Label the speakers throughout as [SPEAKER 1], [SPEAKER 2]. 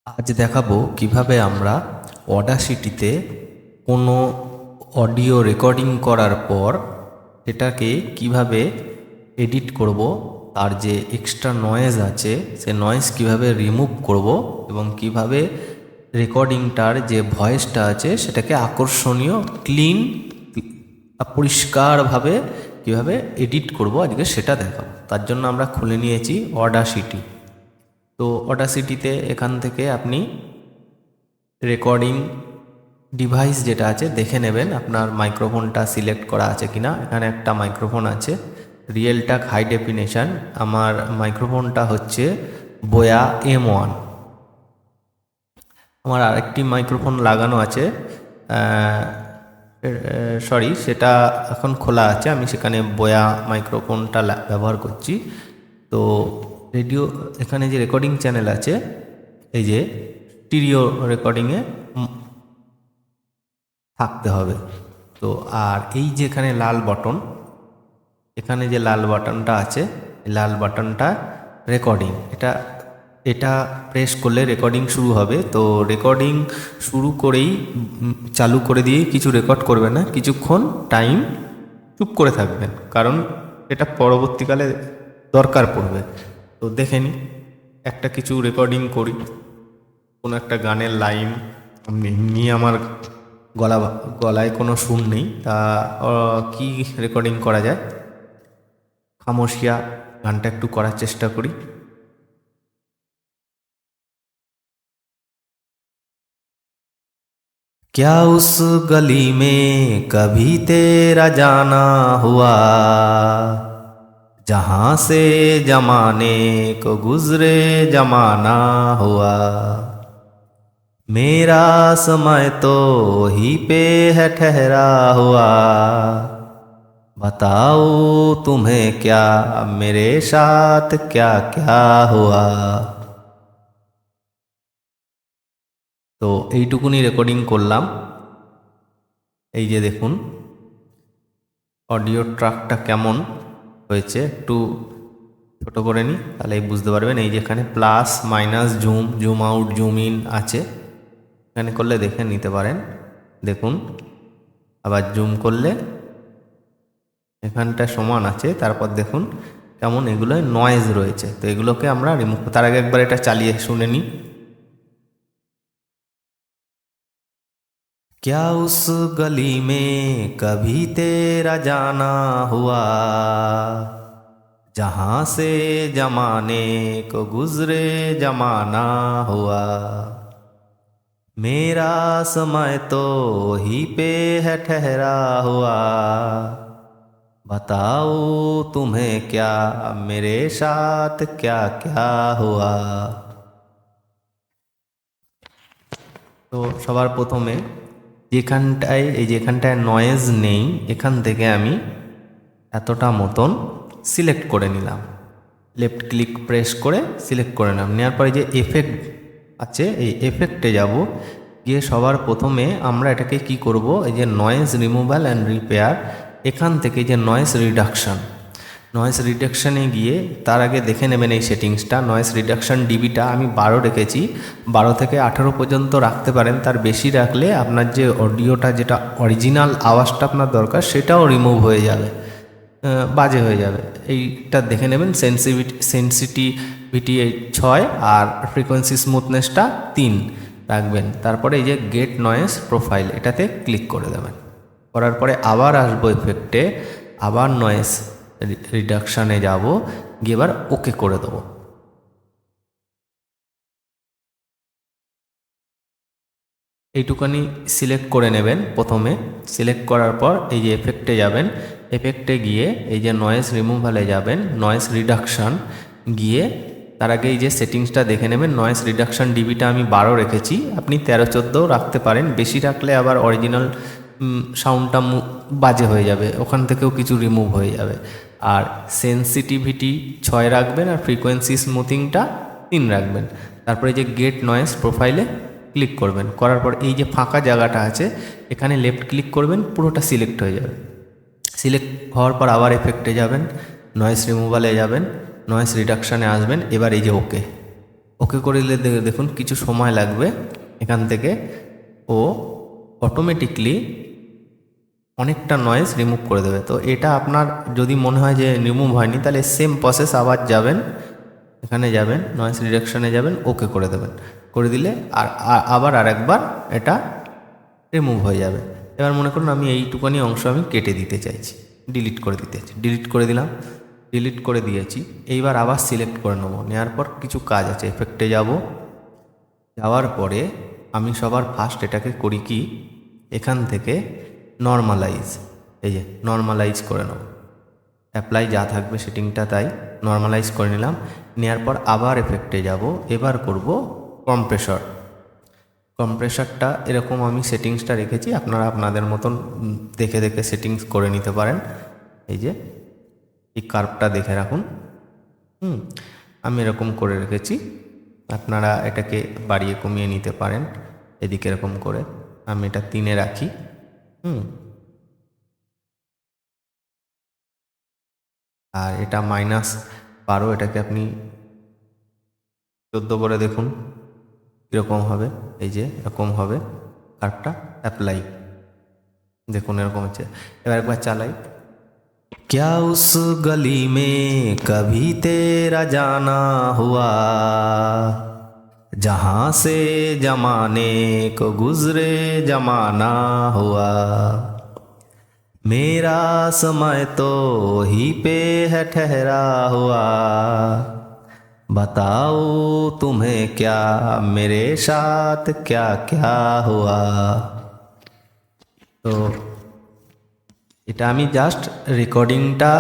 [SPEAKER 1] আজ দেখাবো কিভাবে আমরা অডাসিটিতে কোনো অডিও রেকর্ডিং করার পর সেটাকে কিভাবে এডিট করব, তার যে এক্সট্রা নয়েজ আছে সে নয়েজ কিভাবে রিমুভ করব এবং কিভাবে রেকর্ডিংটার যে ভয়েসটা আছে সেটাকে আকর্ষণীয়, ক্লিন, পরিষ্কারভাবে কিভাবে এডিট করব আজকে সেটা দেখাবো। তার জন্য আমরা খুলে নিয়েছি অডাসিটি। তো অডাসিটিতে এখান থেকে আপনি রেকর্ডিং ডিভাইস যেটা আছে দেখে নেবেন আপনার মাইক্রোফোনটা সিলেক্ট করা আছে কিনা। এখানে একটা মাইক্রোফোন আছে রিয়েলটাক হাই ডেফিনেশন। আমার মাইক্রোফোনটা হচ্ছে বোয়া M1। আমার আরেকটি মাইক্রোফোন লাগানো আছে, সরি সেটা এখন খোলা আছে, আমি সেখানে বোয়া মাইক্রোফোনটা ব্যবহার করছি। তো রেডিও এখানে যে রেকর্ডিং চ্যানেল আছে, এই যে স্টিরিও রেকর্ডিংয়ে থাকতে হবে। তো আর এই যে এখানে লাল বাটন, এখানে যে লাল বাটনটা আছে, এই লাল বাটনটা রেকর্ডিং, এটা প্রেস করলে রেকর্ডিং শুরু হবে। তো রেকর্ডিং শুরু করেই চালু করে দিয়ে কিছু রেকর্ড করবে না, কিছুক্ষণ টাইম চুপ করে থাকবেন, কারণ এটা পরবর্তীকালে দরকার পড়বে। তো দেখে নিই, একটা কিছু রেকর্ডিং করি, কোনো একটা গানের লাইন। এমনি আমার গলায় কোনো সুর নেই, তা কি রেকর্ডিং করা যায়, খামোশিয়া গানটা একটু করার চেষ্টা করি। क्या उस गली में कभी तेरा जाना हुआ, जहाँ से जमाने को गुजरे जमाना हुआ, मेरा समय तो ही पे है ठहरा हुआ, बताओ तुम्हें क्या मेरे साथ क्या क्या हुआ। তো এইটুকুনি রেকর্ডিং করলাম। এই যে দেখুন অডিও ট্র্যাকটা কেমন হয়েছে, একটু ছোট করে নিই তাহলেই বুঝতে পারবেন। এই যে এখানে plus minus zoom, zoom out, zoom in আছে, এখানে করলে দেখে নিতে পারেন। দেখুন আবার জুম করলে এখানটা সমান আছে, তারপর দেখুন কেমন এগুলোয় নয়েজ রয়েছে। তো এগুলোকে আমরা রিমুভ, তার আগে একবার এটা চালিয়ে শুনে নিই। क्या उस गली में कभी तेरा जाना हुआ, जहाँ से जमाने को गुजरे जमाना हुआ, मेरा समय तो ही पे है ठहरा हुआ, बताओ तुम्हें क्या मेरे साथ क्या क्या हुआ। তো সবার প্রথমে যেখানটায়, এই যেখানটায় নয়েজ নেই, এখান থেকে আমি এতটা মতন সিলেক্ট করে নিলাম, লেফট ক্লিক প্রেস করে সিলেক্ট করে নিলাম। নেওয়ার পরে যে এফেক্ট আছে, এই এফেক্টে যাব, গিয়ে সবার প্রথমে আমরা এটাকে কি করব, এই যে নয়েজ রিমুভাল অ্যান্ড রিপেয়ার, এখান থেকে যে নয়েজ রিডাকশানে গিয়ে তার আগে দেখে নেবেন এই সেটিংসটা। নয়েজ রিডাকশান ডিবিটা আমি 12 রেখেছি, 12 থেকে 18 পর্যন্ত রাখতে পারেন। তার বেশি রাখলে আপনার যে অডিওটা, যেটা অরিজিনাল আওয়াজটা আপনার দরকার, সেটাও রিমুভ হয়ে যাবে, বাজে হয়ে যাবে। এইটা দেখে নেবেন। সেন্সিটিভিটি 6 আর ফ্রিকোয়েন্সি স্মুথনেসটা 3 রাখবেন। তারপরে এই যে গেট নয়েজ প্রোফাইল, এটাতে ক্লিক করে দেবেন। করার পরে আবার আসবো এফেক্টে, আবার নয়েজ রিডাকশানে যাব, গিয়ে এবার ওকে করে দেবো। এইটুখানি সিলেক্ট করে নেবেন প্রথমে। সিলেক্ট করার পর এই যে এফেক্টে যাবেন, এফেক্টে গিয়ে এই যে নয়েজ রিমুভালে যাবেন, নয়েজ রিডাকশান গিয়ে তার আগে এই যে সেটিংসটা দেখে নেবেন। নয়েজ রিডাকশান ডিবিটা আমি 12 রেখেছি, আপনি 13-14 রাখতে পারেন। বেশি রাখলে আবার অরিজিনাল সাউন্ডটা বাজে হয়ে যাবে, ওখান থেকেও কিছু রিমুভ হয়ে যাবে। আর সেন্সিটিভিটি 6 রাখবেন, আর ফ্রিকোয়েন্সি স্মুথিংটা 3 রাখবেন। তারপরে যে গেট নয়েজ প্রোফাইলে ক্লিক করবেন। করার পর এই যে ফাঁকা জায়গাটা আছে, এখানে লেফট ক্লিক করবেন, পুরোটা সিলেক্ট হয়ে যাবে। সিলেক্ট হওয়ার পর আবার এফেক্টে যাবেন, নয়েজ রিমুভালে যাবেন, নয়েজ রিডাকশানে আসবেন, এবার এই যে ওকে, ওকে করে দিলে দেখুন কিছু সময় লাগবে, এখান থেকে ও অটোমেটিকলি অনেকটা নয়েজ রিমুভ করে দেবে। তো এটা আপনার যদি মনে হয় যে রিমুভ হয়নি, তাহলে সেম প্রসেস আবার যাবেন, এখানে যাবেন, নয়েজ রিডাকশানে যাবেন, ওকে করে দেবেন, করে দিলে আবার আরেকবার এটা রিমুভ হয়ে যাবে। এবার মনে করুন আমি এইটুখানি অংশ আমি কেটে দিতে চাইছি, ডিলিট করে দিতে চাইছি, ডিলিট করে দিলাম, ডিলিট করে দিয়েছি। এইবার আবার সিলেক্ট করে নেব, নেওয়ার পর কিছু কাজ আছে, এফেক্টে যাব, যাওয়ার পরে আমি সবার ফার্স্ট এটাকে করি কি, এখান থেকে নর্মালাইজ, এই যে নর্মালাইজ করে নেব, অ্যাপ্লাই যা থাকবে সেটিংটা তাই নর্মালাইজ করে নিলাম। নেওয়ার পর আবার এফেক্টে যাব, এবার করব কম্প্রেসর। কম্প্রেসরটা এরকম আমি সেটিংসটা রেখেছি, আপনারা আপনাদের মতন দেখে দেখে সেটিংস করে নিতে পারেন। এই যে এই কার্ভটা দেখে রাখুন, আমি এরকম করে রেখেছি, আপনারা এটাকে বাড়িয়ে কমিয়ে নিতে পারেন। এদিকে এরকম করে আমি এটা 3-এ রাখি, আর এটা -12, এটাকে আপনি 14 করে দেখুন কীরকম হবে। এই যে এরকম হবে কার্ভটা, অ্যাপ্লাই দেখুন এরকম হচ্ছে। এবার একবার চালাই। क्या उस गली में कभी तेरा जाना हुआ, जहाँ से जमाने को गुजरे जमाना हुआ, मेरा समय तो ही पे है ठहरा हुआ, बताओ तुम्हें क्या मेरे साथ क्या क्या हुआ। তো এটা আমি জাস্ট রেকর্ডিংটা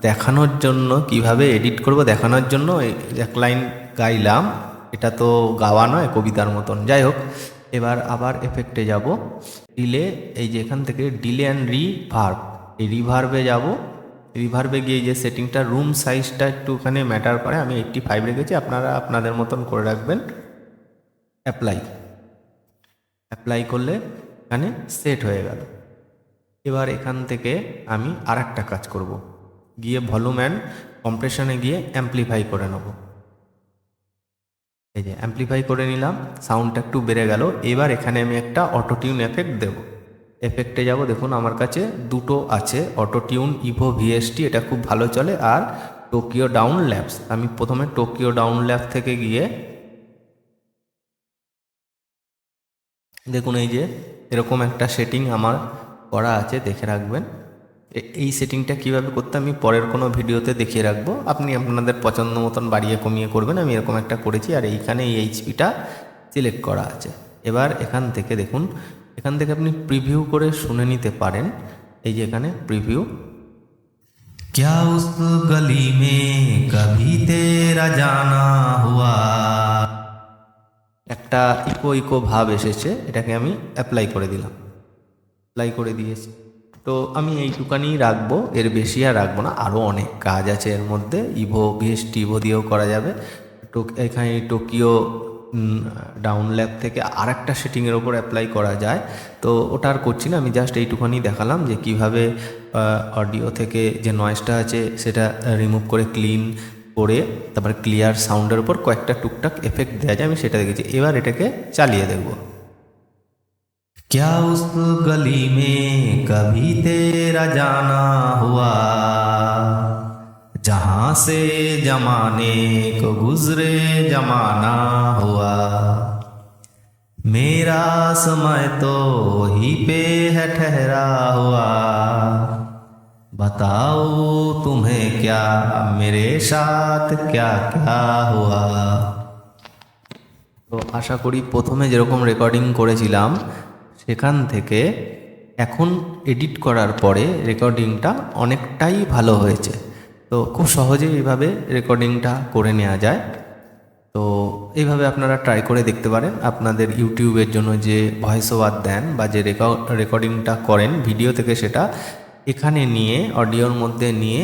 [SPEAKER 1] দেখানোর জন্য, কিভাবে এডিট করব দেখানোর জন্য এক লাইন গাইলাম, এটা তো গাওয়া নয়, কবিতার মতন। যাই হোক, এবার আবার এফেক্টে যাব, ডিলে, এই যে এখান থেকে ডিলে অ্যান্ড রিভার্ব, এই রিভার্বে যাব, রিভার্বে গিয়ে যে সেটিংটা রুম সাইজটা একটুখানি ম্যাটার করে, আমি 85 রেখেছি, আপনারা আপনাদের মতন করে রাখবেন। অ্যাপ্লাই করলে এখানে সেট হয়ে গেল। এবার এখান থেকে আমি আরেকটা কাজ করব, গিয়ে ভলিউম অ্যান্ড কম্প্রেশনে গিয়ে অ্যাম্পলিফাই করে নেব। এই যে অ্যাম্পলিফাই করে নিলাম, সাউন্ডটা একটু বেড়ে গেল। এবার এখানে আমি একটা অটোটিউন এফেক্ট দেব, এফেক্টে যাব, দেখুন আমার কাছে দুটো আছে, অটোটিউন ইভো ভিএসটি, এটা খুব ভালো চলে, আর টোকিও ডাউন ল্যাবস। আমি প্রথমে টোকিও ডাউন ল্যাব থেকে গিয়ে দেখুন এই যে এরকম একটা সেটিং আমার করা আছে, দেখে রাখবেন। এই সেটিংটা কিভাবে করতে আমি পরের কোনো ভিডিওতে দেখিয়ে রাখবো, আপনি আপনাদের পছন্দ মতন বাড়িয়ে কমিয়ে করবেন। আমি এরকম একটা করেছি, আর এইখানে এই এইচপিটা সিলেক্ট করা আছে। এবার এখান থেকে দেখুন, এখান থেকে আপনি প্রিভিউ করে শুনে নিতে পারেন। এই যে এখানে প্রিভিউ, क्या उस गली में कभी तेरा जाना हुआ, একটা ইকো ভাব এসেছে, এটাকে আমি অ্যাপ্লাই করে দিলাম, অ্যাপ্লাই করে দিয়েছি। তো আমি এইটুকানি রাখবো, এর বেশি আর রাখবো না, আরও অনেক কাজ আছে এর মধ্যে, ইভো ভিএসটি ইভো দিয়েও করা যাবে। এখানে টোকিও ডাউন ল্যাব থেকে আরেকটা সেটিংয়ের ওপর অ্যাপ্লাই করা যায়, তো ওটা আর করছি না, আমি জাস্ট এইটুখানি দেখালাম যে কিভাবে অডিও থেকে যে নয়েজটা আছে সেটা রিমুভ করে ক্লিন করে তারপরে ক্লিয়ার সাউন্ডের উপর কয়েকটা টুকটাক এফেক্ট দেওয়া যায়, আমি সেটা দেখেছি। এবার এটাকে চালিয়ে দেখব। क्या उस गली में कभी तेरा जाना हुआ, जहाँ से जमाने को गुजरे जमाना हुआ, मेरा समय तो ही पे है ठहरा हुआ, बताओ तुम्हें क्या मेरे साथ क्या क्या हुआ। তো আশা করি প্রথমে যেরকম রেকর্ডিং করেছিলাম সেখান থেকে এখন এডিট করার পরে রেকর্ডিংটা অনেকটাই ভালো হয়েছে। তো খুব সহজেই এইভাবে রেকর্ডিংটা করে নেওয়া যায়। তো এইভাবে আপনারা ট্রাই করে দেখতে পারেন। আপনাদের ইউটিউবের জন্য যে ভয়েস ওভার দেন বা যে রেকর্ডিংটা করেন ভিডিও থেকে, সেটা এখানে নিয়ে অডিওর মধ্যে নিয়ে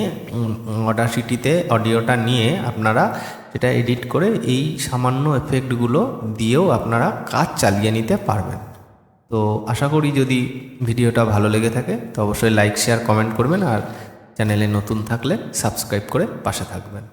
[SPEAKER 1] অডাসিটিতে অডিওটা নিয়ে আপনারা সেটা এডিট করে এই সামান্য এফেক্টগুলো দিয়েও আপনারা কাজ চালিয়ে নিতে পারবেন। তো আশা করি যদি ভিডিওটা ভালো লেগে থাকে তো অবশ্যই লাইক শেয়ার কমেন্ট করবেন, আর চ্যানেলে নতুন থাকলে সাবস্ক্রাইব করে পাশে থাকবেন।